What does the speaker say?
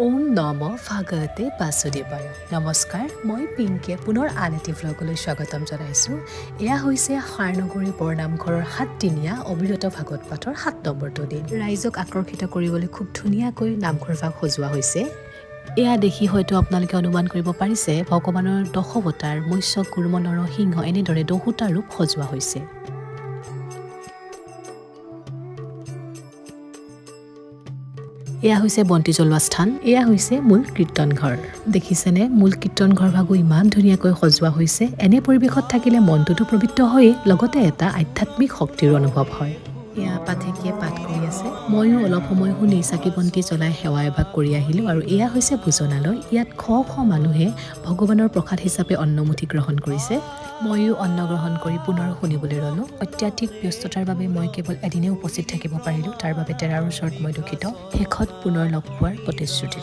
ওম নম ভাগৱতে বাসুদেৱায়। নমস্কাৰ, মই পিংকে পুনৰ আন এটি ভ্লগলৈ স্বাগতম জনাইছোঁ। এয়া হৈছে ৰনগৰী বৰনামঘৰৰ ৭দিনীয়া অবিৰত ভাগৱত পাঠৰ ৭ নম্বৰটো দিন। ৰাইজক আকৰ্ষিত কৰিবলৈ খুব ধুনীয়াকৈ নামঘৰ ভাগ সজোৱা হৈছে। এয়া দেখি হয়তো আপোনালোকে অনুমান কৰিব পাৰিছে ভগৱানৰ দশৱতাৰ মৎস্য কুৰ্ম নৰসিংহ এনেদৰে 10টা ৰূপ সজোৱা হৈছে। এয়া হৈছে বন্তি জ্বলোৱা স্থান। এয়া হৈছে মূল কীৰ্তন ঘৰ। দেখিছেনে মূল কীৰ্তন ঘৰ ভাগো ইমান ধুনীয়াকৈ সজোৱা হৈছে। এনে পৰিৱেশত থাকিলে মনটোতো পবিত্ৰ হয়েই, লগতে এটা আধ্যাত্মিক শক্তিৰ অনুভৱ হয়। এয়া পাঠেকিয়ে পাঠ কৰি আছে। ময়ো অলপ সময় শুনি চাকি বন্তি জ্বলাই সেৱা এভাগ কৰি আহিলোঁ। আৰু এয়া হৈছে ভোজনালয়। ইয়াত শ মানুহে ভগৱানৰ প্ৰসাদ হিচাপে অন্নমুঠি গ্ৰহণ কৰিছে। ময়ো অন্ন গ্ৰহণ কৰি পুনৰ শুনিবলৈ ল'লোঁ। অত্যাধিক ব্যস্ততাৰ বাবে মই কেৱল এদিনে উপস্থিত থাকিব পাৰিলোঁ। তাৰ বাবে তেৰাৰ ওচৰত মই দুখিত। শেষত পুনৰ লগ পোৱাৰ প্ৰতিশ্ৰুতি।